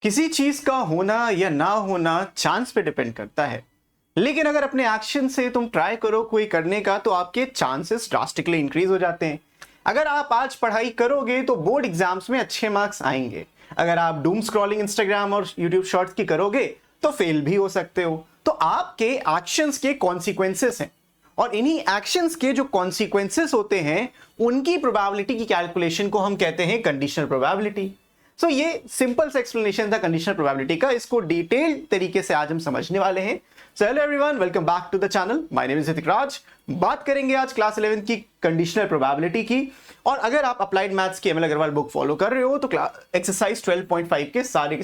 किसी चीज का होना या ना होना चांस पे डिपेंड करता है, लेकिन अगर अपने एक्शन से तुम ट्राई करो कोई करने का तो आपके चांसेस ड्रास्टिकली इंक्रीज हो जाते हैं। अगर आप आज पढ़ाई करोगे तो बोर्ड एग्जाम्स में अच्छे मार्क्स आएंगे। अगर आप डूम स्क्रॉलिंग इंस्टाग्राम और यूट्यूब शॉर्ट्स की करोगे तो फेल भी हो सकते हो। तो आपके एक्शंस के कॉन्सिक्वेंसेस हैं और इन्हीं एक्शंस के जो कॉन्सिक्वेंसेस होते हैं उनकी प्रोबेबिलिटी की कैलकुलेशन को हम कहते हैं कंडीशनल प्रोबेबिलिटी। सो ये सिंपल सा एक्सप्लेनेशन था कंडीशनल प्रोबेबिलिटी का। इसको डिटेल तरीके से आज हम समझने वाले हैं। So hello everyone, welcome back to the channel. My name is Hritik Raj. बात करेंगे आज क्लास 11 की कंडीशनल प्रोबेबिलिटी की। और अगर आप अप्लाइड मैथ्स की एमएल अग्रवाल बुक फॉलो कर रहे हो तो एक्सरसाइज 12.5 के सारे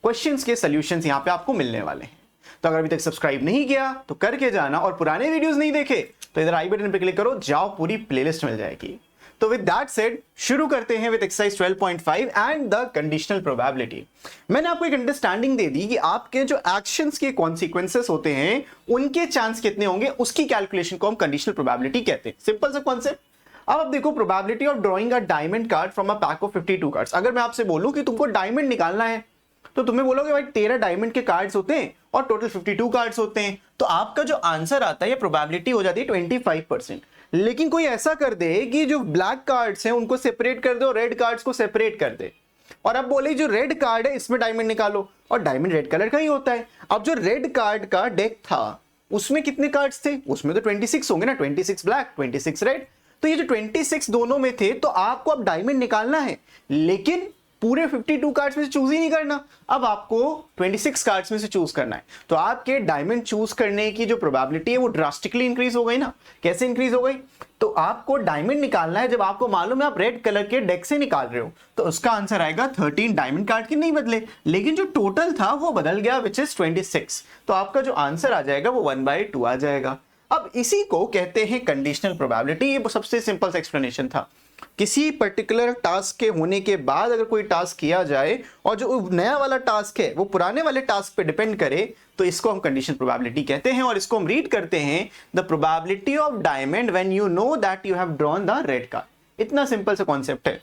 क्वेश्चंस के सॉल्यूशंस यहां पे आपको मिलने वाले हैं। तो अगर अभी तक सब्सक्राइब नहीं किया तो करके जाना, और पुराने वीडियोस नहीं देखे तो इधर आई बटन पे क्लिक करो, जाओ पूरी प्लेलिस्ट मिल जाएगी। तो विद दैट सेड शुरू करते हैं with exercise 12.5 and the conditional probability. मैंने आपको एक अंडरस्टैंडिंग दे दी कि आपके जो एक्शंस के कॉन्सिक्वेंसेस होते हैं उनके चांस कितने होंगे, उसकी कैलकुलेशन को हम कंडीशनल प्रोबेबिलिटी कहते हैं। सिंपल सा कॉन्सेप्ट। अब देखो, probability of drawing a diamond card from a pack of 52 cards. अगर मैं आपसे बोलूं कि तुमको डायमंड निकालना है तो तुम्हें बोलोगे भाई 13 डायमंड के कार्ड्स होते हैं और टोटल 52 कार्ड्स होते हैं, तो आपका जो आंसर आता है ये प्रोबेबिलिटी हो जाती है 25%। लेकिन कोई ऐसा कर दे कि जो ब्लैक कार्ड्स हैं उनको सेपरेट कर दे और रेड कार्ड्स को सेपरेट कर दे, और अब बोले जो रेड कार्ड है इसमें डायमंड निकालो, और डायमंड रेड कलर का ही होता है। अब जो रेड कार्ड का डेक था उसमें कितने कार्ड्स थे, उसमें तो 26 होंगे ना, 26 ब्लैक 26 रेड। तो ये जो 26 दोनों में थे तो आपको अब डायमंड निकालना है, लेकिन पूरे 52 कार्ड्स में से चूज ही नहीं करना, अब आपको 26 कार्ड्स में से चूज करना है। तो आपके डायमंड चूज करने की जो प्रोबेबिलिटी है वो ड्रास्टिकली इंक्रीज हो गई ना। कैसे इंक्रीज हो गई? तो आपको डायमंड निकालना है, जब आपको मालूम है आप रेड कलर के डेक से निकाल रहे हो तो उसका आंसर आएगा 13 डायमंड कार्ड के नहीं बदले, लेकिन जो टोटल था वो बदल गया, विच इज 26। तो आपका जो आंसर आ जाएगा वो 1/2 आ जाएगा। अब इसी को कहते हैं कंडीशनल प्रोबेबिलिटी। ये सबसे सिंपल सा एक्सप्लेनेशन था। किसी पर्टिकुलर टास्क के होने के बाद अगर कोई टास्क किया जाए और जो नया वाला टास्क है वो पुराने वाले टास्क पे डिपेंड करे तो इसको हम कंडीशनल प्रोबेबिलिटी कहते हैं। और इसको हम रीड करते हैं the probability of diamond when you know that you have drawn the red card. इतना सिंपल सा कॉन्सेप्ट है।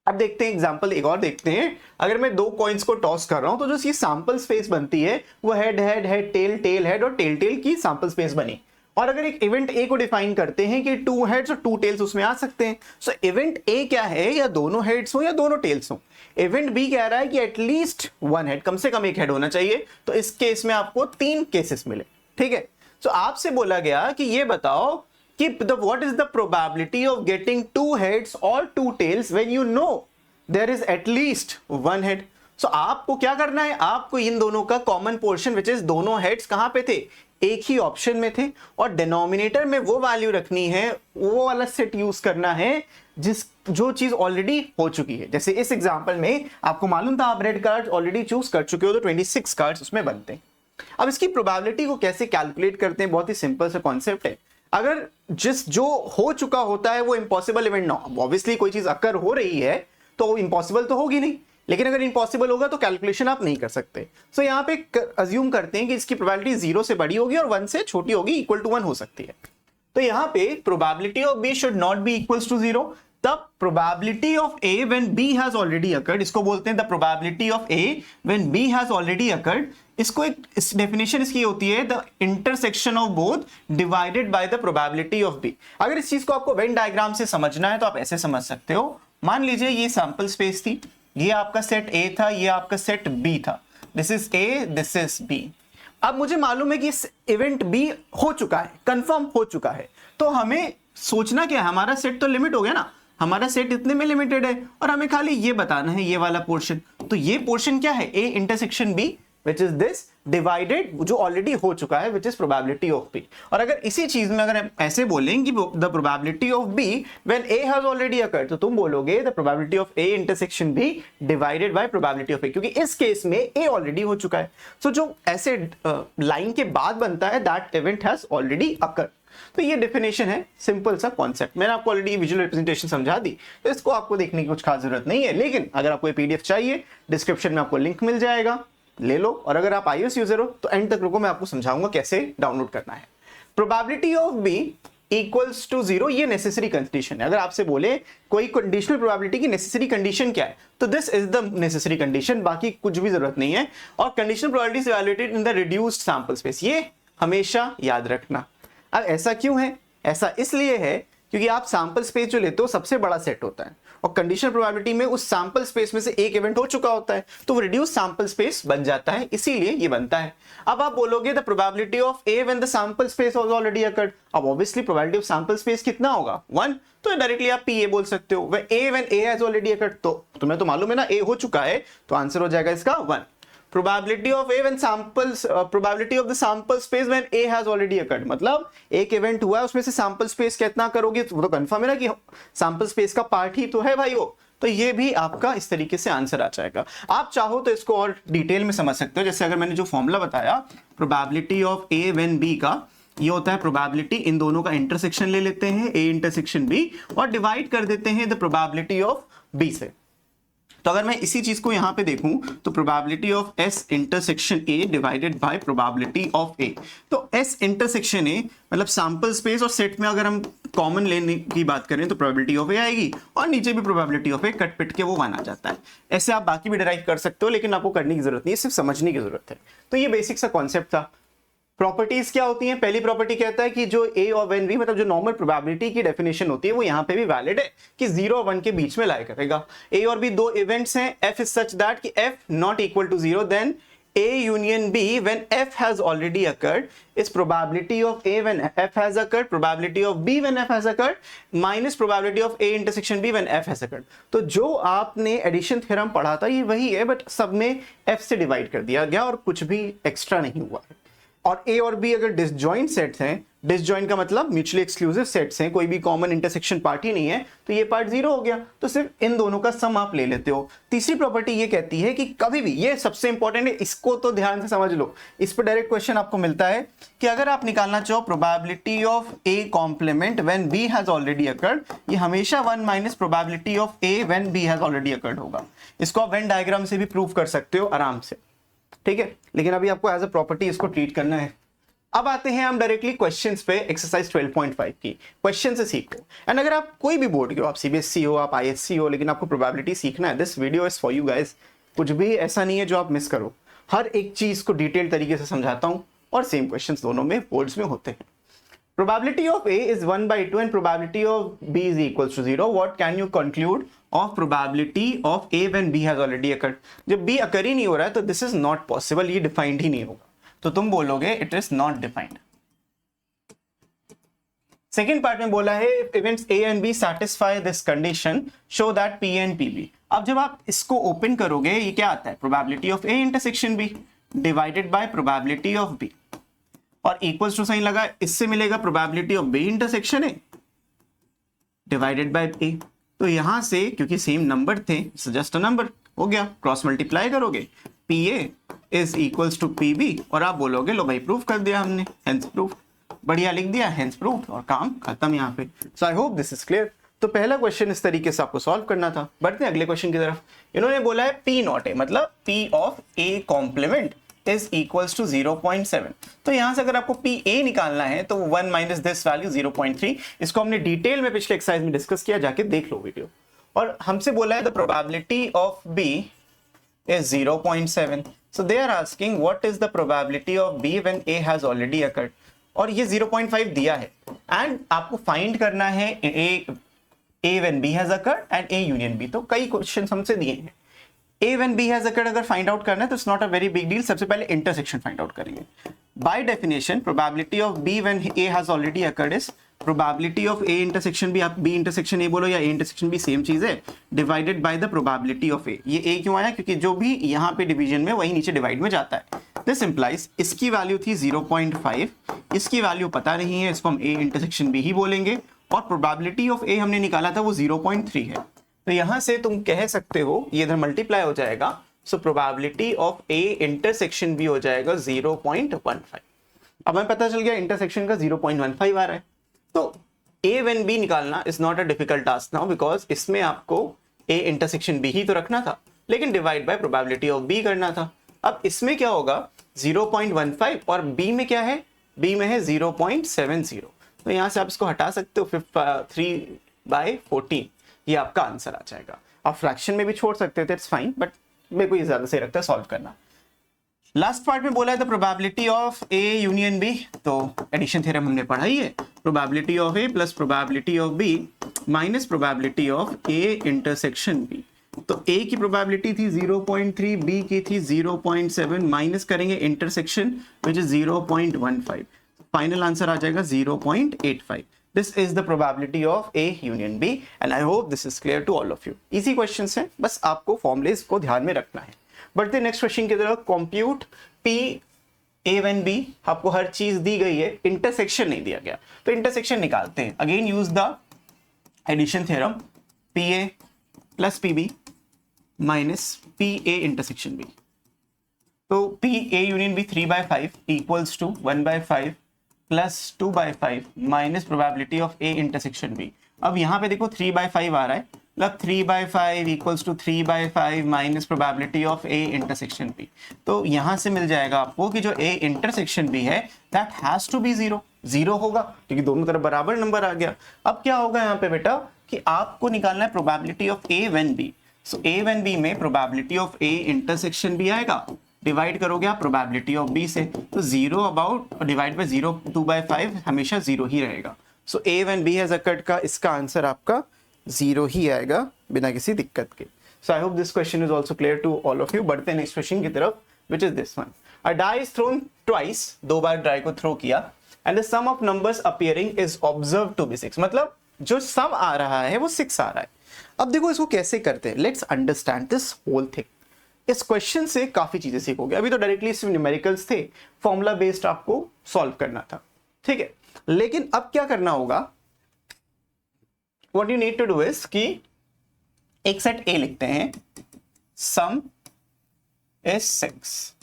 अब देखते हैं एग्जांपल एक और देखते हैं। अगर मैं दो कॉइन्स को टॉस कर रहा हूं तो जो ये सैंपल स्पेस बनती है वो head head head tail tail head और टेल टेल की सैंपल स्पेस बनी। और अगर एक इवेंट ए को डिफाइन करते हैं कि 2 हेड्स और 2 टेल्स उसमें आ सकते हैं, सो इवेंट ए क्या है, या दोनों हेड्स हो या दोनों टेल्स हो। इवेंट बी कह रहा है कि एटलीस्ट 1 हेड, कम से कम एक हेड होना चाहिए। तो इस केस में आपको 3 केसेस मिले, ठीक है। सो आपसे बोला गया कि ये बताओ कि what is the probability of getting 2 heads और 2 tails when you know there is at least 1 head. So आपको क्या करना है, आपको इन दोनों का कॉमन पोर्शन विच इज दोनों हेड्स कहां पे थे, एक ही ऑप्शन में थे, और डिनोमिनेटर में वो वैल्यू रखनी है, वो वाला सेट यूज करना है जो चीज ऑलरेडी हो चुकी है। जैसे इस एग्जांपल में आपको मालूम था आप रेड कार्ड ऑलरेडी चूज कर चुके हो तो 26 कार्ड्स उसमें बनते हैं। अब इसकी प्रोबेबिलिटी को कैसे कैलकुलेट करते हैं, बहुत ही सिंपल सा कॉन्सेप्ट है। अगर जो हो चुका होता है वो इम्पॉसिबल इवेंट ना, ऑब्वियसली कोई चीज अकर हो रही है तो इम्पॉसिबल तो होगी नहीं, लेकिन अगर इम्पॉसिबल होगा तो कैलकुलेशन आप नहीं कर सकते। सो यहाँ पे अज्यूम करते हैं कि इसकी प्रोबेबिलिटी 0 से बड़ी होगी और 1 से छोटी होगी, इक्वल टू 1 हो सकती है। तो यहाँ पे probability of B should not be equals to 0। तब probability of A when B has already occurred, इसको बोलते हैं the probability of A when B has already occurred. इसको एक डेफिनेशन इसकी होती है the intersection of both divided by the probability of B. अगर इस चीज को आपको वेन डायग्राम से समझना है तो आप ऐसे समझ सकते हो। मान लीजिए ये सैंपल स्पेस थी, ये आपका सेट ए था, ये आपका सेट बी था। This is A, this is B. अब मुझे मालूम है कि इस इवेंट बी हो चुका है, कंफर्म हो चुका है, तो हमें सोचना क्या है, हमारा सेट तो लिमिट हो गया ना, हमारा सेट इतने में लिमिटेड है और हमें खाली ये बताना है ये वाला पोर्शन। तो ये पोर्शन क्या है, A intersection B which is this divided जो ऑलरेडी हो चुका है which is probability of B. और अगर इसी चीज में अगर हम ऐसे बोलेंगे the probability of B when A has already occurred, तो तुम बोलोगे the probability of A intersection B divided by probability of A, क्योंकि इस केस में ए ऑलरेडी हो चुका है। सो जो ऐसे लाइन के बाद बनता है that event has already occurred. तो ये डेफिनेशन है, सिंपल सा कॉन्सेप्ट। मैंने आपको ऑलरेडी विजुअल रिप्रेजेंटेशन समझा दी, तो इसको आपको देखने की कुछ खास जरूरत नहीं है। लेकिन अगर आपको ये पीडीएफ चाहिए, डिस्क्रिप्शन में आपको लिंक मिल जाएगा, ले लो। और अगर आप iOS यूजर हो तो एंड तक रुको, मैं आपको समझाऊंगा कैसे डाउनलोड करना है। Probability of B equals to 0 ये नेसेसरी कंडीशन है। अगर आपसे बोले कोई कंडीशनल प्रोबेबिलिटी की नेसेसरी कंडीशन क्या है, तो this is the necessary condition, बाकी कुछ भी जरूरत नहीं है। और conditional probability evaluated in the reduced sample space, ये हमेशा याद रखना। अब ऐसा क्यों है? ऐसा इसलिए है क्योंकि आप सैंपल स्पेस जो लेते हो सबसे बड़ा सेट होता है, और कंडीशनल प्रोबेबिलिटी में उस सैंपल स्पेस में से एक इवेंट हो चुका होता है, तो वो रिड्यूस सैंपल स्पेस बन जाता है, इसीलिए ये बनता है। अब आप बोलोगे the probability of A when the sample space was already occurred. अब obviously probability of sample space कितना होगा? 1। तो डायरेक्टली आप पी ए बोल सकते हो। A when A has already occurred, तो तुम्हें तो मालूम है ना ए हो चुका है, तो आंसर हो जाएगा इसका 1। Probability of A when samples probability of the sample space when A has already occurred, मतलब एक इवेंट हुआ है उसमें से सैंपल स्पेस कितना करोगे, वो तो कंफर्म है ना कि सैंपल स्पेस का पार्ट ही तो है भाई वो, तो ये भी आपका इस तरीके से आंसर आ जाएगा। आप चाहो तो इसको और डिटेल में समझ सकते हो, जैसे अगर मैंने जो फॉर्मूला बताया probability of A when B का, ये होता है प्रोबेबिलिटी इन दोनों का इंटरसेक्शन ले लेते हैं A इंटरसेक्शन B और डिवाइड कर देते हैं द प्रोबेबिलिटी ऑफ B से। तो अगर मैं इसी चीज को यहां पे देखूं तो probability of S intersection A divided by probability of A, तो S इंटरसेक्शन A मतलब सैंपल स्पेस और सेट में अगर हम कॉमन लेने की बात करें तो प्रोबेबिलिटी ऑफ A आएगी और नीचे भी प्रोबेबिलिटी ऑफ A, कट पिट के वो 1 आ जाता है। ऐसे आप बाकी भी डिराइव कर सकते हो, लेकिन आपको करने की जरूरत नहीं है, सिर्फ समझने की जरूरत है। तो ये बेसिक सा कॉन्सेप्ट था। प्रॉपर्टीज क्या होती हैं? पहली प्रॉपर्टी कहता है कि जो ए और व्हेन बी मतलब जो नॉर्मल प्रोबेबिलिटी की डेफिनेशन होती है वो यहाँ पे भी वैलिड है कि 0 और 1 के बीच में लाया करेगा। ए और बी दो इवेंट्स हैं, एफ इज सच दैट कि F not equal to 0, then A union B when F has already occurred is probability of A when F has occurred, probability of B when F has occurred minus probability of A intersection B when F has occurred। तो जो आपने addition theorem पढ़ा था ये वही है, but सब में F से डिवाइड कर दिया गया और कुछ भी एक्स्ट्रा नहीं हुआ है। और A और B अगर डिसजॉइंट सेट्स हैं, डिसजॉइंट का मतलब म्यूचुअली एक्सक्लूसिव सेट्स हैं, कोई भी कॉमन इंटरसेक्शन पार्ट ही नहीं है, तो ये पार्ट 0 हो गया, तो सिर्फ इन दोनों का सम आप ले लेते हो। तीसरी प्रॉपर्टी ये कहती है कि कभी भी, ये सबसे इंपॉर्टेंट है, इसको तो ध्यान से समझ लो, इस पर डायरेक्ट क्वेश्चन आपको मिलता है कि अगर आप निकालना चाहो probability of A complement when B has already occurred, ये हमेशा 1 minus probability of A when B has already occurred होगा। इसको आप वेन डायग्राम से भी प्रूव कर सकते हो आराम से, ठीक है, लेकिन अभी आपको एज अ प्रॉपर्टी इसको ट्रीट करना है। अब आते हैं हम डायरेक्टली क्वेश्चंस पे, एक्सरसाइज 12.5 की क्वेश्चन से सीखो। एंड अगर आप कोई भी बोर्ड के हो, आप सीबीएसई हो, आप आईएससी हो, लेकिन आपको प्रोबेबिलिटी सीखना है, this video is for you guys. कुछ भी ऐसा नहीं है जो आप मिस करो, हर एक चीज को डिटेल तरीके से समझाता हूं और सेम क्वेश्चंस दोनों में बोर्ड्स में होते हैं। Probability of A is 1/2 and probability of B is equals to 0. What can you conclude of probability of A when B has already occurred? जब B occur ही नहीं हो रहा है तो this is not possible, ये डिफाइंड ही नहीं होगा, तो तुम बोलोगे it is not defined. Second part में बोला है events A and B satisfy this condition, show that P and PB। अब जब आप इसको ओपन करोगे ये क्या आता है? Probability of A intersection B divided by probability of B, और इक्वल्स टू साइन लगा, इससे मिलेगा probability of B intersection A divided by A। तो यहां से क्योंकि सेम नंबर थे, जस्ट अ नंबर हो गया, क्रॉस मल्टीप्लाई करोगे, PA is equals to PB, और आप बोलोगे लो भाई प्रूफ कर दिया हमने, हेंस प्रूफ, बढ़िया लिख दिया, हेंस प्रूफ, और काम खत्म यहाँ पे। So I hope this is clear. तो पहला क्वेश्चन इस तरीके से आपको सॉल्व करना था। बढ़ते हैं अगले क्वेश्चन की तरफ। इन्होंने बोला है P नॉट A मतलब P of A complement is equals to 0.7। तो यहां से अगर आपको PA निकालना है तो 1 माइनस दिस वैल्यू 0.3, इसको हमने डिटेल में पिछले एक्सरसाइज में डिस्कस किया, जाके देख लो वीडियो। और हमसे बोला है the probability of B is 0.7, so they are asking what is the probability of B when A has already occurred, और ये 0.5 दिया है, एंड आपको फाइंड करना है A when B has occurred and A union B। तो कई question हमसे दिए हैं, A when B has occurred अगर फाइंड आउट करना है तो it's not a very big deal, सबसे पहले इंटरसेक्शन फाइंड आउट करेंगे। By definition probability of B when A has already occurred is probability of A intersection B, आप B intersection A बोलो या A इंटरसेक्शन B सेम चीज है, divided by the probability of A। ये A क्यों आया? क्योंकि जो भी यहाँ पे डिवीजन में वही नीचे डिवाइड में जाता है। दिस इंप्लाइज इसकी वैल्यू थी 0.5, इसकी वैल्यू पता नहीं है, इसको हम A इंटरसेक्शन B ही बोलेंगे, और प्रोबेबिलिटी ऑफ A हमने निकाला था वो 0.3 है। तो यहां से तुम कह सकते हो ये इधर मल्टीप्लाई हो जाएगा, so probability of A intersection B हो जाएगा 0.15। अब हमें पता चल गया इंटरसेक्शन का 0.15 आ रहा है, तो A when B निकालना is not a difficult task now, because इसमें आपको A इंटरसेक्शन B ही तो रखना था, लेकिन divide by probability of B करना था। अब इसमें क्या होगा 0.15, और B में क्या है? B में है 0.70, तो यहाँ से आप इसको हटा सकते हो, 3/14 ये आपका आंसर आ जाएगा। आप फ्रैक्शन में भी छोड़ सकते थे, इट्स फाइन, बट मेरे को ये ज्यादा सही लगता है सॉल्व करना। लास्ट पार्ट में बोला है the probability of A union B, तो एडिशन थ्योरम हमने पढ़ा ही है, probability of A plus probability of B minus probability of A intersection B. तो ए की प्रोबेबिलिटी थी 0.3, बी की थी 0.7, माइनस करेंगे intersection which is 0.15, final answer आ जाएगा 0.85। This is the probability of A union B and I hope this is clear to all of you. Easy questions हैं, बस आपको फॉर्मूलेज को ध्यान में रखना है। बढ़ते नेक्स्ट क्वेश्चन की तरफ। Compute P A one B, आपको हर चीज दी गई है, इंटरसेक्शन नहीं दिया गया, तो इंटरसेक्शन निकालते हैं। Again use the addition theorem, P A plus P B minus P A intersection B. तो P A union B 3/5 equals to 1/5 plus 2/5 minus probability of A intersection B. अब यहाँ पे देखो 3/5 आ रहा है, मतलब 3/5 equals to 3/5 minus probability of A intersection B. तो यहाँ से मिल जाएगा आपको कि जो ए इंटरसेक्शन बी है दैट हैज टू बी 0 होगा, क्योंकि दोनों तरफ बराबर नंबर आ गया। अब क्या होगा यहाँ पे बेटा कि आपको निकालना है probability of A one B. सो ए वन बी में probability of A intersection B आएगा, डिवाइड करोगे आप प्रोबेबिलिटी ऑफ बी से, तो 0 अबाउट डिवाइड बाय 0, 2/5 हमेशा 0 ही रहेगा। सो A one B has occurred का इसका आंसर आपका 0 ही आएगा बिना किसी दिक्कत के। So I hope this question is also clear to all of you. बढ़ते हैं नेक्स्ट क्वेश्चन की तरफ which is this one. A die is thrown twice, 2 बार डाई को थ्रो किया, and the sum of numbers appearing is observe to be 6, मतलब जो सम आ रहा है वो 6 आ रहा है। अब देखो इसको कैसे करते हैं, let's understand this whole thing. इस क्वेश्चन से काफी चीजें सीखोगे। अभी तो डायरेक्टली सिर्फ न्यूमेरिकल्स थे, फॉर्मूला बेस्ड आपको सॉल्व करना था, ठीक है। लेकिन अब क्या करना होगा, what you need to do is कि एक सेट ए लिखते हैं, sum is 6।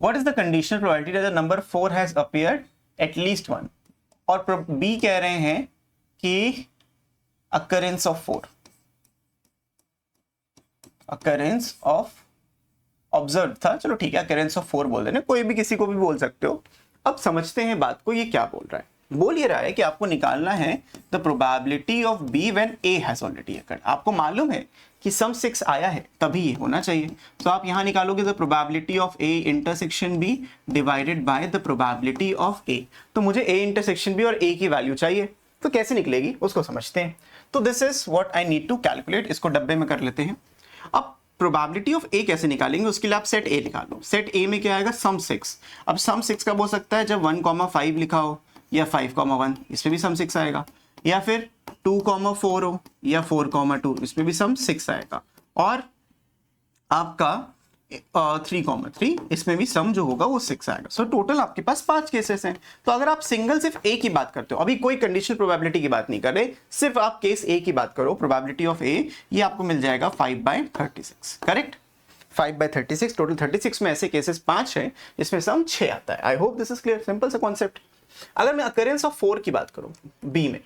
What is the conditional probability that the number 4 has appeared at least 1, और बी कह रहे हैं कि occurrence of 4, occurrence of observe था, चलो ठीक है अकरेंस ऑफ 4 बोल देना, कोई भी किसी को भी बोल सकते हो। अब समझते हैं बात को, ये क्या बोल रहा है। बोल ये रहा है कि आपको निकालना है the probability of B when A has already occurred. आपको मालूम है कि सम 6 आया है तभी ये होना चाहिए, तो आप यहां निकालोगे the probability of A intersection B divided by the probability of A. तो मुझे ए इंटरसेक्शन बी और ए की वैल्यू चाहिए, तो कैसे निकलेगी उसको समझते हैं। तो this is what I need to calculate. इसको डब्बे में कर लेते हैं। अब प्रोबेबिलिटी ऑफ ए कैसे निकालेंगे, उसके लिए आप सेट ए निकालो। सेट ए में क्या आएगा, सम 6। अब सम 6 कब हो सकता है, जब 1,5 लिखा हो, या 5,1, इसमें भी सम 6 आएगा, या फिर 2,4 हो, या 4,2, इसमें भी सम 6 आएगा, और आपका 3,3, इसमें भी सम जो होगा वो 6 आएगा। सो टोटल आपके पास 5 केसेस हैं। तो अगर आप सिंगल सिर्फ ए की बात करते हो, अभी कोई कंडीशनल प्रोबेबिलिटी की बात नहीं कर रहे, सिर्फ आप केस ए की बात करो, प्रोबेबिलिटी ऑफ ए, ये आपको मिल जाएगा 5/36, करेक्ट, 5/36। टोटल 36 में ऐसे केसेस 5 है जिसमें सम 6 आता है। I hope this is clear, simple सा कॉन्सेप्ट। अगर मैं अकरेंस ऑफ 4 की बात करूं बी में,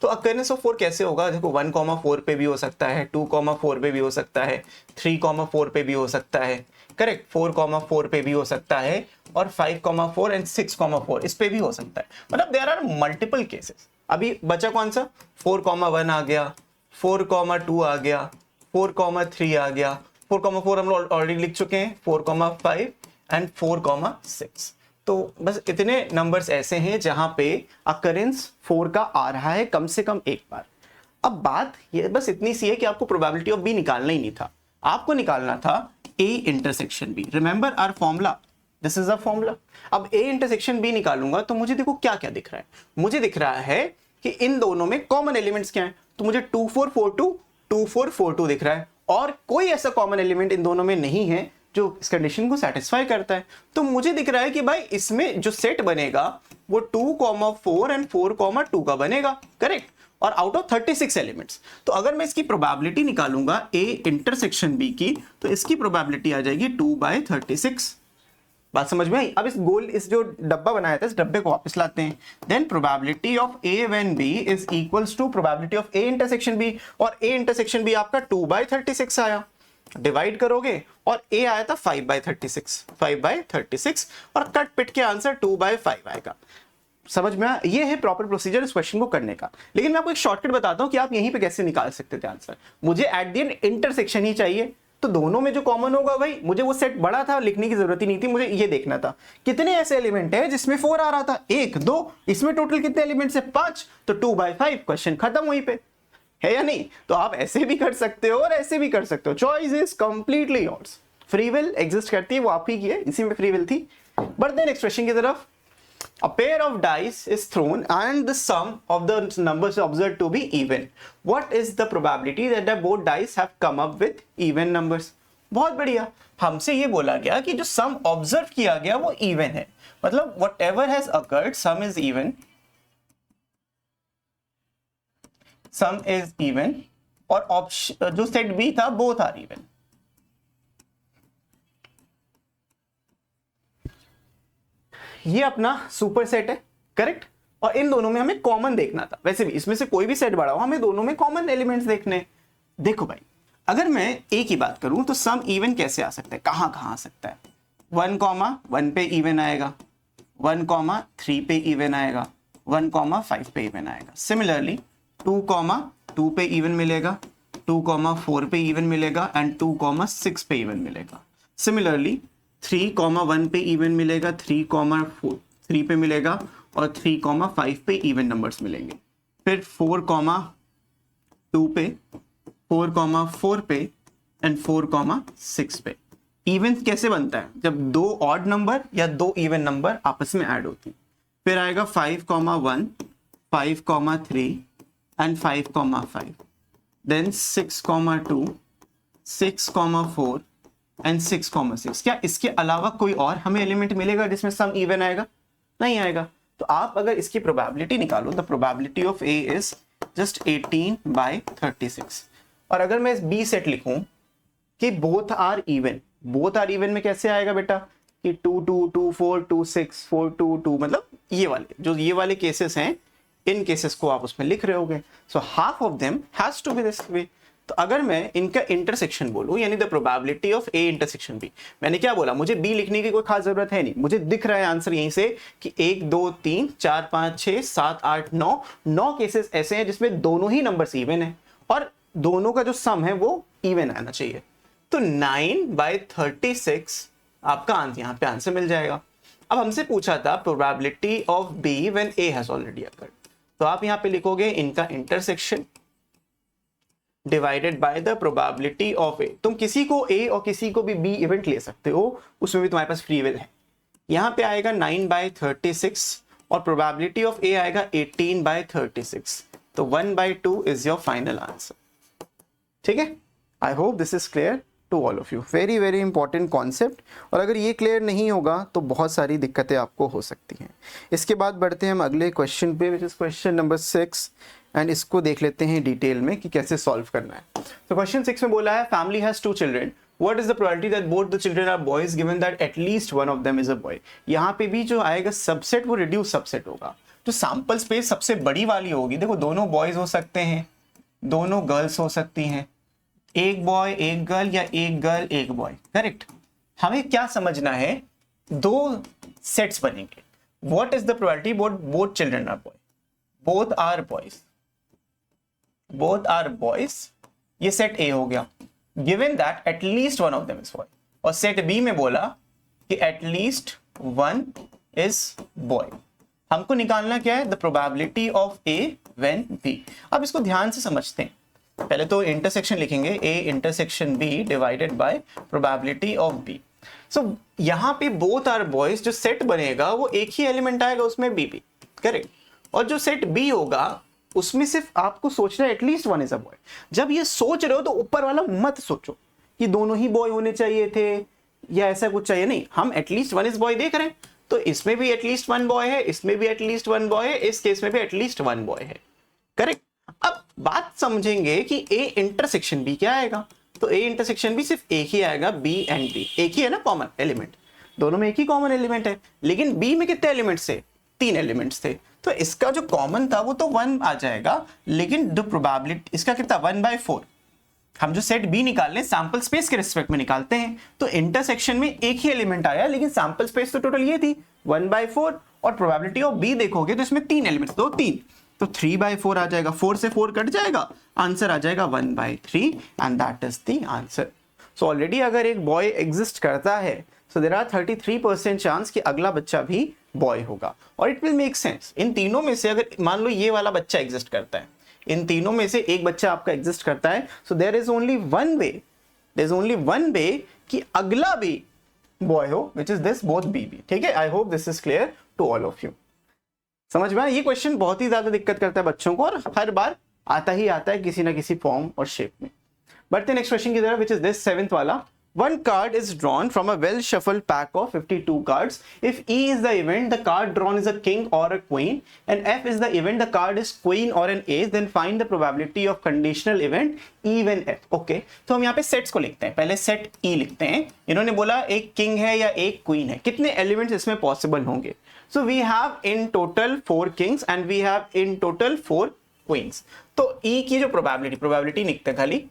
तो अकरेंस ऑफ 4 कैसे होगा, देखो 1,4 पे भी हो सकता है, 2,4 पे भी हो सकता है, 3,4 पे भी हो सकता है, करेक्ट, 4,4 पे भी हो सकता है, और 5,4 एंड 6,4 इस पे भी हो सकता है। मतलब देयर आर मल्टीपल केसेस। अभी बचा कौन सा, 4,1 आ गया, 4,2 आ गया, 4,3 आ गया, 4,4 हम लोग ऑलरेडी लिख चुके हैं, 4,5 एंड 4,6। तो बस इतने नंबर्स ऐसे हैं जहां पे अकरेंस 4 का आ रहा है कम से कम एक बार। अब बात ये बस इतनी सी है कि आपको प्रोबेबिलिटी ऑफ बी निकालना ही नहीं था, आपको निकालना था A intersection B. Remember our formula, this is a formula. अब ए इंटरसेक्शन बी निकालूंगा तो मुझे देखो क्या क्या दिख रहा है, मुझे दिख रहा है कि इन दोनों में कॉमन एलिमेंट्स क्या है, तो मुझे 2,4,4,2 2,4,4,2 दिख रहा है, और कोई ऐसा कॉमन एलिमेंट इन दोनों में नहीं है जो इस कंडीशन को सेटिस्फाई करता है। तो मुझे दिख रहा है कि भाई इसमें जो सेट बनेगा वो 2,4 एंड 4,2 का बनेगा, करेक्ट, और आउट ऑफ 36 एलिमेंट्स। तो अगर मैं इसकी प्रोबेबिलिटी निकालूंगा ए इंटरसेक्शन बी की, तो इसकी प्रोबेबिलिटी आ जाएगी 2/36। बात समझ में आई। अब इस जो डब्बा बनाया था, इस डब्बे को वापस लाते हैं। Then probability of A when B is equals to probability of A intersection B, और ए इंटरसेक्शन बी आपका 2/36 आया, डिवाइड करोगे और ए आया था 5/36, 5/36, और कट पिट के आंसर 2/5 आएगा। समझ में आया? ये है प्रॉपर प्रोसीजर इस क्वेश्चन को करने का। लेकिन मैं आपको एक शॉर्टकट बताता हूं कि आप यहीं पे कैसे निकाल सकते थे आंसर। मुझे एट द एंड इंटरसेक्शन ही चाहिए, तो दोनों में जो कॉमन होगा भाई, मुझे वो सेट बड़ा था, लिखने की जरूरत ही नहीं थी, मुझे ये देखना था कितने ऐसे एलिमेंट है जिसमें 4 आ रहा था, 1 2, इसमें टोटल कितने एलिमेंट्स है 5, तो 2/5, क्वेश्चन खत्म वहीं पे, है या नहीं? तो आप ऐसे भी कर सकते हो और ऐसे भी कर सकते हो, choice is completely yours. Free will exist करती है, वो आप ही की है, इसी में फ्री विल थी। बढ़ते हैं नेक्स्ट क्वेश्चन की तरफ। A pair of dice is thrown and the sum of the numbers observed to be even. What is the probability that the both dice have come up with even numbers? बहुत बढ़िया, हमसे ये बोला गया कि जो सम ऑब्जर्व किया गया वो इवन है, मतलब whatever has occurred sum is even, sum is even, और ऑप्शन जो सेट बी था both are even। ये अपना सुपर सेट है, करेक्ट, और इन दोनों में हमें कॉमन देखना था। वैसे भी इसमें से कोई भी सेट बड़ा हो, हमें दोनों में कॉमन एलिमेंट्स देखने। देखो भाई, अगर मैं ए की बात करूं तो सम इवन कैसे आ सकता है, कहां कहां आ सकता है? 1,1 पे इवन आएगा, 1,3 पे इवन आएगा, 1,5 पे इवन आएगा। सिमिलरली 2,2 पे इवन मिलेगा, 2,4 पे इवन मिलेगा एंड 2,6 पे इवन मिलेगा। सिमिलरली 3,1 पे इवन मिलेगा, 3,3 पे मिलेगा और 3,5 पे इवन नंबर्स मिलेंगे। फिर 4,2 पे, 4,4 पे एंड 4,6 पे। इवन कैसे बनता है? जब दो ऑड नंबर या दो इवन नंबर आपस में ऐड होती। फिर आएगा 5,1, 5,3 एंड 5,5, देन 6,2, 6,4 एंड 6,6। क्या इसके अलावा कोई और हमें एलिमेंट मिलेगा जिसमें सम इवन आएगा? नहीं आएगा। तो आप अगर इसकी प्रोबेबिलिटी निकालो, the probability of A is just 18/36। और अगर मैं बी सेट लिखूं कि both are even, both are even में कैसे आएगा बेटा कि 2 2 2 4 2 6 4 2 2, मतलब ये वाले केसेस हैं, इन केसेस को आप उसमें लिख रहे होगे। So half of them has to be this way. तो अगर मैं इनका इंटरसेक्शन बोलूं, यानी the probability of A intersection B, मैंने क्या बोला, मुझे बी लिखने की कोई खास जरूरत है नहीं, मुझे दिख रहा है आंसर यहीं से कि 1 2 3 4 5 6 7 8 9 केसेस ऐसे हैं जिसमें दोनों ही नंबर्स इवन है और दोनों का जो सम है वो इवन आना चाहिए। तो 9/36 आपका यहाँ पे आंसर मिल जाएगा। अब हमसे पूछा था probability of B when A has already occurred, तो आप यहाँ पे लिखोगे इनका intersection divided by the probability of A. तुम किसी को ए और किसी को भी बी इवेंट ले सकते हो, उसमें भी तुम्हारे पास फ्री विल है। यहाँ पे आएगा 9/36 और प्रोबेबिलिटी ऑफ ए आएगा 18/36, तो 1/2 इज योर फाइनल आंसर। ठीक है, I hope this is clear to all of you. Very very important concept, और अगर ये क्लियर नहीं होगा तो बहुत सारी दिक्कतें आपको हो सकती हैं। इसके बाद बढ़ते हैं हम अगले क्वेश्चन पे, which is question number 6, and इसको देख लेते हैं डिटेल में कि कैसे सॉल्व करना है। तो क्वेश्चन 6 में बोला है family has 2 children, what is the probability that both the children are boys given that at least one of them is a boy. यहाँ पे भी जो आएगा सबसेट वो रिड्यूस सबसेट होगा, जो सैंपल स्पेस सबसे बड़ी वाली होगी। देखो दोनों बॉयज हो सकते हैं, दोनों गर्ल्स हो सकती हैं, एक बॉय एक गर्ल या एक गर्ल एक बॉय, करेक्ट। हमें क्या समझना है, दो सेट्स बनेंगे। What is the probability both children are boy, both are boys, both are boys, ये सेट ए हो गया, given that at least one of them is boy. और सेट बी में बोला कि एटलीस्ट वन इज बॉय। हमको निकालना क्या है, the probability of A when B. अब इसको ध्यान से समझते हैं। पहले तो इंटरसेक्शन लिखेंगे, A intersection B divided by probability of B. So यहाँ पे बोथ आर बॉयज जो सेट बनेगा वो एक ही एलिमेंट आएगा उसमें बी बी, करेक्ट। और जो सेट बी होगा उसमें सिर्फ आपको सोचना है at least one is a boy. जब ये सोच रहे हो तो ऊपर वाला मत सोचो कि दोनों ही बॉय होने चाहिए थे या ऐसा कुछ चाहिए, नहीं, हम एटलीस्ट वन इज बॉय देख रहे हैं, तो इसमें भी एटलीस्ट वन बॉय है, इसमें भी एटलीस्ट वन बॉय है, इस केस में भी एटलीस्ट वन बॉय है, करेक्ट। अब बात समझेंगे कि ए इंटरसेक्शन बी क्या आएगा, तो ए इंटरसेक्शन बी सिर्फ एक ही आएगा, बी एंड बी एक ही है ना कॉमन एलिमेंट, दोनों में एक ही कॉमन एलिमेंट है। लेकिन बी में कितने एलिमेंट्स थे, 3 एलिमेंट्स थे, तो इसका जो कॉमन था वो तो 1 आ जाएगा, लेकिन जो प्रोबेबिलिटी इसका कितना 1/4। हम जो सेट बी निकाल रहे हैं सैंपल स्पेस के रिस्पेक्ट में निकालते हैं, तो इंटरसेक्शन में एक ही एलिमेंट आया, लेकिन सैंपल स्पेस तो टोटल ये थी 1/4, और प्रोबेबिलिटी ऑफ बी देखोगे तो इसमें 3 एलिमेंट्स, दो 3, तो 3/4 आ जाएगा, 4 से 4 कट जाएगा, आंसर आ जाएगा 1/3 and that is the answer. So already अगर एक बॉय एग्जिस्ट करता है सो देयर आर 33% चांस कि अगला बच्चा भी बॉय होगा, और इट विल मेक सेंस। इन तीनों में से अगर मान लो ये वाला बच्चा एग्जिस्ट करता है, इन तीनों में से एक बच्चा आपका एग्जिस्ट करता है, so there is only one way कि अगला भी बॉय हो, which is this both B B. ठीक है, I hope this is clear to all of you. समझ में आया? ये क्वेश्चन बहुत ही ज्यादा दिक्कत करता है बच्चों को और हर बार आता ही आता है किसी ना किसी फॉर्म और शेप में। बढ़ते नेक्स्ट क्वेश्चन की तरफ, विच इज दिस 7th वाला। One card is drawn from a well shuffled pack of 52 cards. If E is the event, the card drawn is a king or a queen, and F is the event, the card is queen or an ace. Then find the probability of conditional event E when F. Okay, तो हम यहाँ पे sets को लिखते हैं। पहले set E लिखते हैं। इन्होंने बोला एक किंग है या एक क्वीन है, कितने एलिमेंट्स इसमें पॉसिबल होंगे। So we have in total 4 kings and we have in total 4 queens. तो E की जो प्रोबेबिलिटी लिखते हैं खाली,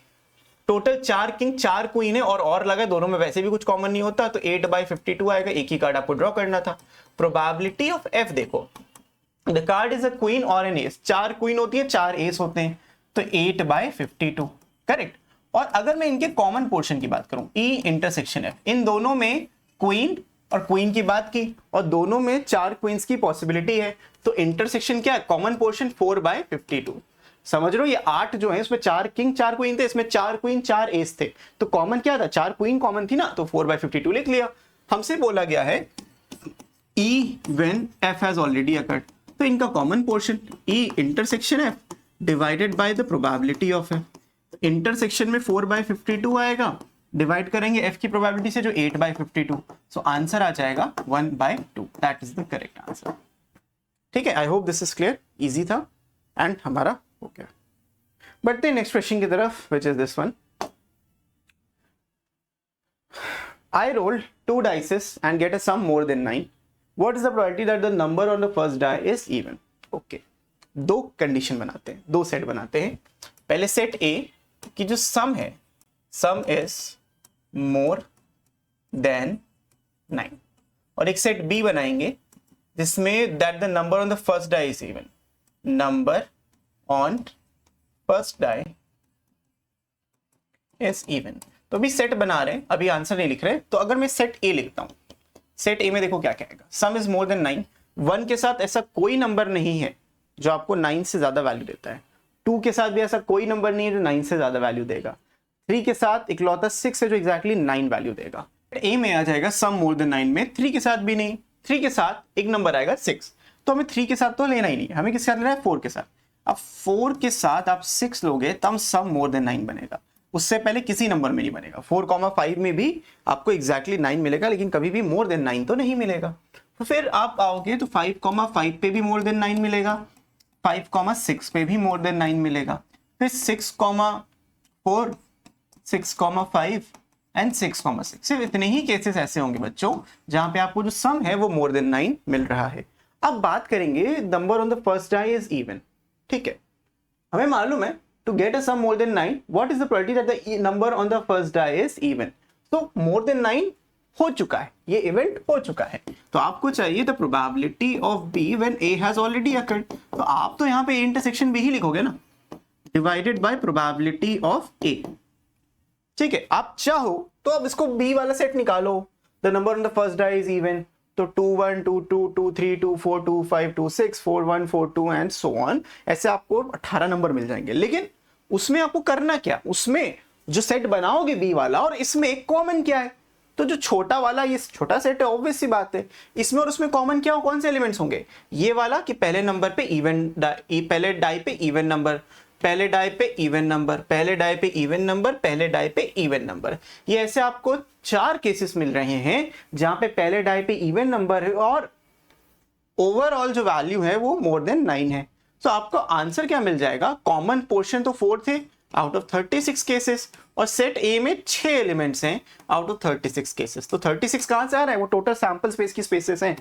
टोटल 4 किंग 4 क्वीन है और लगा, दोनों में वैसे भी कुछ कॉमन नहीं होता, तो 8/52 आएगा, एक ही कार्ड आपको ड्रॉ करना था। प्रोबेबिलिटी ऑफ एफ देखो, the card is a queen और एन एस, 4 क्वीन होती है 4 एस होते हैं, तो 8/52 करेक्ट। और अगर मैं इनके कॉमन पोर्शन की बात करूं, ई इंटरसेक्शन एफ, इन दोनों में क्वीन और क्वीन की बात की और दोनों में 4 क्वींस की पॉसिबिलिटी है, तो इंटरसेक्शन क्या है, कॉमन पोर्शन 4/52। समझ रहे हो, ये 8 जो है इसमें 4 किंग 4 क्वीन थे, इसमें 4 क्वीन 4 एस थे, तो कॉमन क्या था, 4 क्वीन कॉमन थी ना, तो 4/52 लिख लिया। हमसे बोला गया है E when F has already occurred, तो इनका common portion E intersection F divided by the probability of F, intersection में 4/52 आएगा, डिवाइड करेंगे एफ की प्रोबेबिलिटी से जो 8/52, सो आंसर आ जाएगा 1/2, that is the correct answer. ठीक है, I hope this is clear, easy था एंड हमारा हो गया। बढ़ते नेक्स्ट क्वेश्चन की तरफ, which is this one. I roll 2 dice and get a sum more than 9. What is the probability that the number on the first die is even? Okay, दो condition बनाते हैं, दो सेट बनाते हैं। पहले set ए की जो सम है, सम इज मोर देन 9, और एक सेट बी बनाएंगे जिसमें that the number on the first die is even, number on first die is even. तो अभी सेट बना रहे हैं, अभी आंसर नहीं लिख रहे, तो अगर मैं सेट ए लिखता हूं, सेट ए में देखो क्या कहेगा, सम इज मोर देन 9, 1 के साथ ऐसा कोई नंबर नहीं है जो आपको 9 से ज्यादा वैल्यू देता है, 2 के साथ भी ऐसा कोई नंबर नहीं है जो 9 से ज्यादा वैल्यू देगा, 3 के साथ इकलौता 6 है जो एग्जैक्टली 9 वैल्यू देगा। ए में आ जाएगा सम मोर देन 9 में 3 के साथ भी नहीं, 3 के साथ एक नंबर आएगा 6, तो हमें 3 के साथ तो लेना ही नहीं है, हमें किसके साथ लेना है, 4 के साथ। अब 4 के साथ आप 6 लोगे तब सम मोर देन 9 बनेगा, उससे पहले किसी नंबर में नहीं बनेगा। 4,5 में भी आपको एग्जैक्टली 9 मिलेगा, लेकिन कभी भी मोर देन 9 तो नहीं मिलेगा। तो फिर आप आओगे तो 5,5 पे भी मोर देन 9 मिलेगा, 5,6 पे भी मोर देन 9 मिलेगा, फिर 6,4, 6,5 एंड 6,6। सिर्फ इतने ही केसेस ऐसे होंगे बच्चों जहां पे आपको जो सम है वो मोर देन 9 मिल रहा है। अब बात करेंगे number on the first die is even. ठीक है, हमें मालूम है to get a sum more than 9, what is the probability that the number on the first die is even? So more than 9 हो चुका है, ये इवेंट हो चुका है, तो आपको चाहिए the probability of B when A has already occurred। तो आप तो यहाँ पे इंटरसेक्शन B ही लिखोगे ना, divided by probability of A। ठीक है, आप चाहो तो अब इसको B वाला सेट निकालो, the number on the first die is even, तो 2 1 2 2 2 3 2 4 2 5 2 6 4 1 4 2 एंड सो ऑन, ऐसे आपको 18 नंबर मिल जाएंगे। लेकिन उसमें आपको करना क्या, उसमें जो सेट बनाओगे बी वाला और इसमें कॉमन क्या है, तो जो छोटा वाला ये छोटा सेट है, ऑब्वियस सी बात है, इसमें और उसमें कॉमन क्या हो, कौन से एलिमेंट्स होंगे, ये वाला कि पहले नंबर पे इवन, पहले डाई पे इवन नंबर, पहले डाई पे इवन नंबर, पहले डाई पे इवन नंबर, पहले डाई पे इवन नंबर। ये ऐसे आपको 4 केसेस मिल रहे हैं जहां पे पहले डाई पे इवन नंबर है और ओवरऑल जो वैल्यू है वो मोर देन 9 है। तो आपको आंसर क्या मिल जाएगा, कॉमन पोर्शन तो 4 थे आउट ऑफ 36 केसेस, और सेट ए में 6 एलिमेंट्स हैं आउट ऑफ 36 केसेस। तो 36 कहां से आ रहा है, वो टोटल सैंपल स्पेस की स्पेसेस हैं,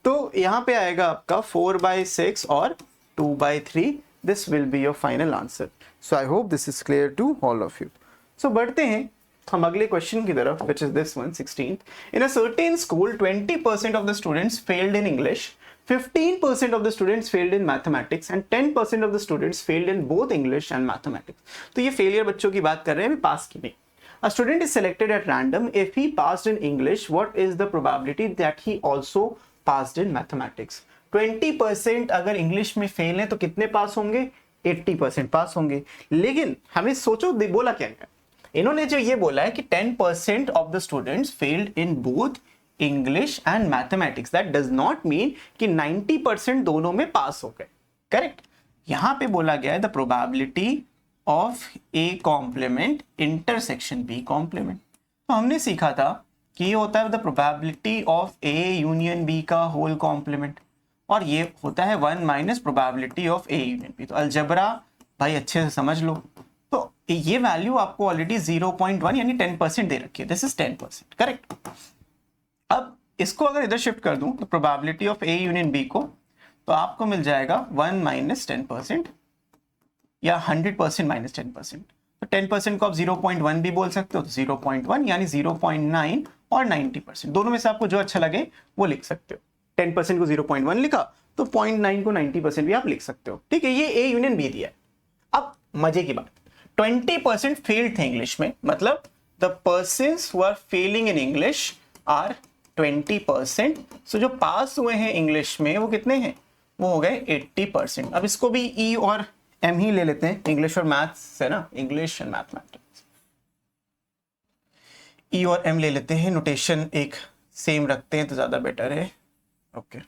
तो यहां पे आएगा आपका 4/6 और 2/3। This will be your final answer. So I hope this is clear to all of you. So बढ़ते हैं हम अगले क्वेश्चन की तरफ, which is this one, 16th. In a certain school, 20% of the students failed in English, 15% of the students failed in mathematics and 10% of the students failed in both English and mathematics. तो ये failure बच्चों की बात कर रहे हैं, पास की नहीं. A student is selected at random. If he passed in English, what is the probability that he also passed in mathematics? 20% अगर इंग्लिश में फेल है तो कितने पास होंगे? 80% पास होंगे. लेकिन हमें सोचो बोला क्या है इन्होंने, जो ये बोला है कि 10% of the students failed in both English and mathematics. That does not mean कि 90% दोनों में पास हो गए. करेक्ट. यहां पे बोला गया है the probability of A complement intersection B complement. तो हमने सीखा था कि ये होता है the probability of A union B का whole complement, और ये होता है 1 minus probability of A union B. तो अलजेब्रा भाई अच्छे से समझ लो. तो ये वैल्यू आपको ऑलरेडी 0.1 यानी 10% दे रखी है. This is 10%. करेक्ट. अब इसको अगर इधर शिफ्ट कर दूं तो probability of A union B को, तो आपको मिल जाएगा 1 माइनस 10% या 100% माइनस 10%. तो 10% को आप 0.1 भी बोल सकते हो, तो 0.1 यानी 0.9 और 90%. दोनों में से आपको जो अच्छा लगे वो लिख सकते हो. 10% को 0.1 लिखा तो 0.9 को 90% भी आप लिख सकते हो. ठीक है, ये ए यूनियन बी दिया है. अब मजे की बात, 20% फेल्ड थे इंग्लिश में, मतलब the persons who are failing in English are 20%. So जो पास हुए हैं इंग्लिश में वो कितने हैं? वो हो गए 80%. अब इसको भी ई और एम ही ले लेते हैं, इंग्लिश और मैथ्स है ना, इंग्लिश एंड मैथमेटिक्स. ई और एम ले लेते हैं, नोटेशन एक सेम रखते हैं तो ज्यादा बेटर है. Okay.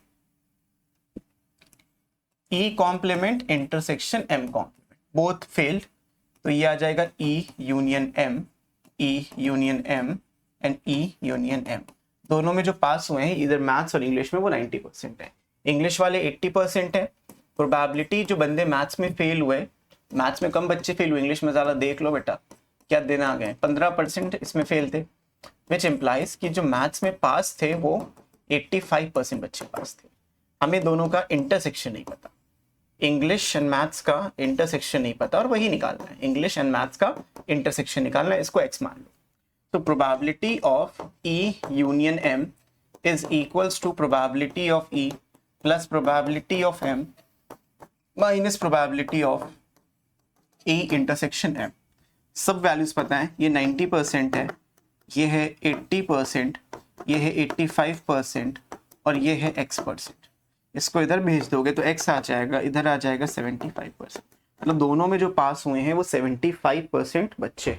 E complement intersection M complement, both failed. तो ये आ जाएगा E union M, E union M and E union M. दोनों में जो पास हुए हैं इधर मैथ्स और इंग्लिश में वो 90% है. इंग्लिश वाले 80% है. प्रोबेबिलिटी जो बंदे मैथ्स में फेल हुए, मैथ्स में कम बच्चे फेल हुए, इंग्लिश में ज्यादा. देख लो बेटा क्या दिन आ गए, 15% इसमें फेल थे, विच इम्प्लाइज कि जो मैथ्स में पास थे वो 85% बच्चे पास थे. हमें दोनों का इंटरसेक्शन नहीं पता, इंग्लिश एंड मैथ्स का इंटरसेक्शन नहीं पता, और वही निकालना है, इंग्लिश एंड मैथ्स का इंटरसेक्शन निकालना है. इसको एक्स मान लो. So probability of E union M is equals to probability of E plus probability of M minus probability of E intersection M. सब वैल्यूज पता है. ये 90% है, ये है 80%, ये है 85% और ये है x%. इसको इधर भेज दोगे तो x आ जाएगा, इधर आ जाएगा 75%. मतलब दोनों में जो पास हुए हैं वो 75% बच्चे.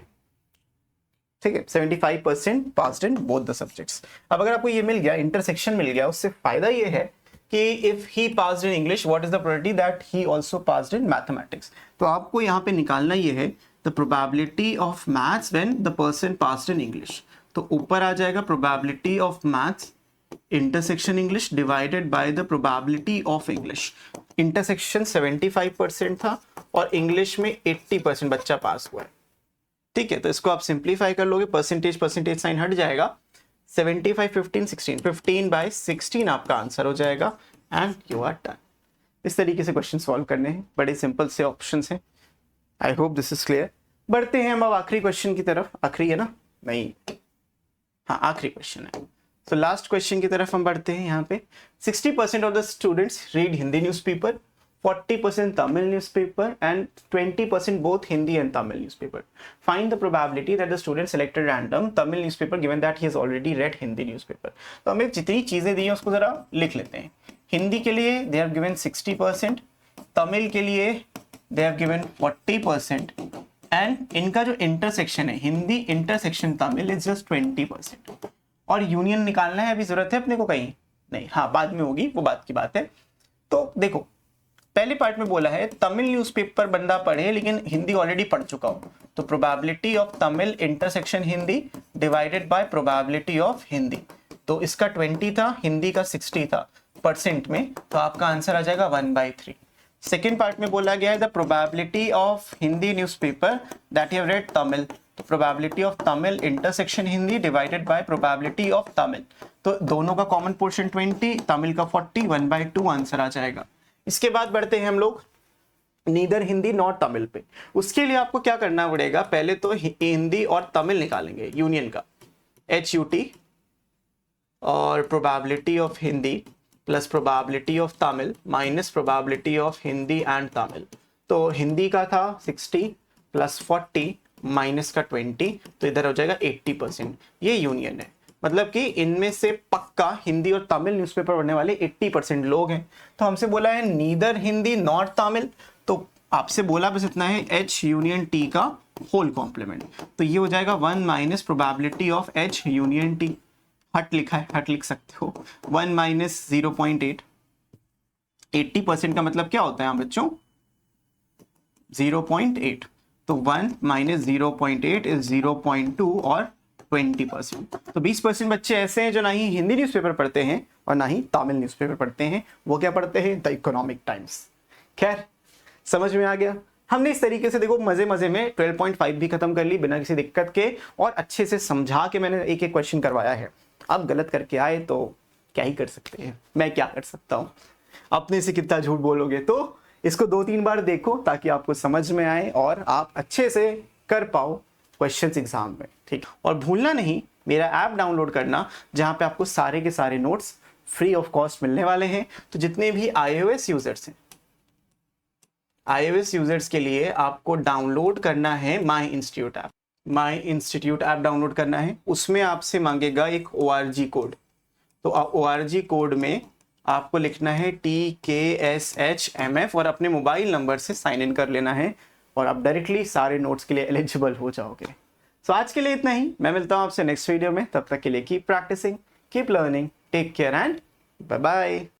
ठीक है, 75% passed in both the subjects. अब अगर आपको ये मिल गया, इंटरसेक्शन मिल गया, उससे फायदा ये है कि if he passed in English what is the probability that he also passed in mathematics. तो आपको यहाँ पे निकालना ये है the probability of maths when the person passed in English. तो ऊपर आ जाएगा probability of maths intersection English divided by the probability of English. Intersection 75% था और इंग्लिश में 80% बच्चा पास हुआ है. ठीक है, तो इसको आप सिंप्लीफाई कर लोगे, परसेंटेज साइन हट जाएगा. 75 15 16 15/16 आपका आंसर हो जाएगा एंड यू आर डन. इस तरीके से क्वेश्चन सॉल्व करने हैं, बड़े सिंपल से ऑप्शंस हैं. आई होप दिस इज क्लियर. बढ़ते हैं हम अब आखिरी क्वेश्चन की तरफ. आखिरी है ना? नहीं, हाँ आखिरी क्वेश्चन है. तो लास्ट क्वेश्चन की तरफ हम बढ़ते हैं. यहाँ पे 60% of the students read Hindi newspaper, 40% Tamil newspaper and 20% both Hindi and Tamil newspaper. Find the probability that the student selected random Tamil newspaper given that he has already read Hindi newspaper. तो हमें जितनी चीजें दी हैं उसको जरा लिख लेते हैं. हिंदी के लिए they have given 60%, तमिल के लिए they have given 40% and इनका जो इंटरसेक्शन है Hindi intersection Tamil is just 20%. और यूनियन निकालना है, अभी जरूरत है अपने को कहीं नहीं, हाँ बाद में होगी, वो बात की बात है. तो देखो पहले पार्ट में बोला है तमिल न्यूज़पेपर बंदा पढ़े लेकिन हिंदी ऑलरेडी पढ़ चुका हो, तो probability of Tamil intersection Hindi divided by probability of Hindi. तो इसका 20 था, हिंदी का 60 था परसेंट में, तो आपका आंसर आ जाएगा 1/3. सेकेंड पार्ट में बोला गया है the probability of Hindi newspaper that you have read Tamil, तो probability of Tamil intersection Hindi divided by probability of Tamil. तो दोनों का कॉमन पोर्शन 20, तमिल का 40, 1/2 आंसर आ जाएगा. इसके बाद बढ़ते हैं हम लोग नीदर हिंदी नॉट तमिल पे. उसके लिए आपको क्या करना पड़ेगा, पहले तो हिंदी और तमिल निकालेंगे यूनियन का, HUT और probability of Hindi plus probability of Tamil minus probability of Hindi and Tamil. तो हिंदी का था 60 प्लस 40 माइनस का 20, तो इधर हो जाएगा 80%। ये यूनियन है, मतलब कि इनमें से पक्का हिंदी और तमिल न्यूज़पेपर पढ़ने वाले 80% लोग हैं। तो हमसे बोला है नीदर हिंदी नॉट तमिल, तो आपसे बोला बस इतना है H यूनियन T का होल कॉम्प्लीमेंट। तो ये हो जाएगा 1 minus probability of H union T, हट लिखा है, हट लिख सकते हो, 1 माइनस 0.8। 80% का मतलब क्या होता है यहाँ बच्चों? 0.8। तो 1 माइनस 0.8 इज 0.2 और 20%। तो 20% बच्चे ऐसे हैं जो ना ही हिंदी न्यूज़पेपर पढ़ते हैं और ना ही तमिल न्यूज़पेपर पढ़ते हैं। वो क्या पढ़ते हैं? The economic times. खैर, समझ में आ गया। हमने इस तरीके से देखो मजे मजे में 12.5 भी खत्म कर ली बिना किसी दिक्कत के, और अच्छे से समझा के मैंने एक एक क्वेश्चन करवाया है। अब गलत करके आए तो क्या ही कर सकते हैं, मैं क्या कर सकता हूँ, अपने से कितना झूठ बोलोगे। तो इसको 2-3 बार देखो ताकि आपको समझ में आए और आप अच्छे से कर पाओ क्वेश्चंस एग्जाम में, ठीक। और भूलना नहीं मेरा ऐप डाउनलोड करना, जहां पे आपको सारे के सारे नोट्स फ्री ऑफ कॉस्ट मिलने वाले हैं। तो जितने भी iOS यूजर्स हैं, iOS यूजर्स के लिए आपको डाउनलोड करना है माई इंस्टीट्यूट ऐप। माई इंस्टीट्यूट ऐप डाउनलोड करना है, उसमें आपसे मांगेगा एक ORG कोड। तो ORG कोड में आपको लिखना है TKSHMF और अपने मोबाइल नंबर से साइन इन कर लेना है, और आप डायरेक्टली सारे नोट्स के लिए एलिजिबल हो जाओगे। सो आज के लिए इतना ही, मैं मिलता हूं आपसे नेक्स्ट वीडियो में। तब तक के लिए keep practising, keep learning, take care and bye bye.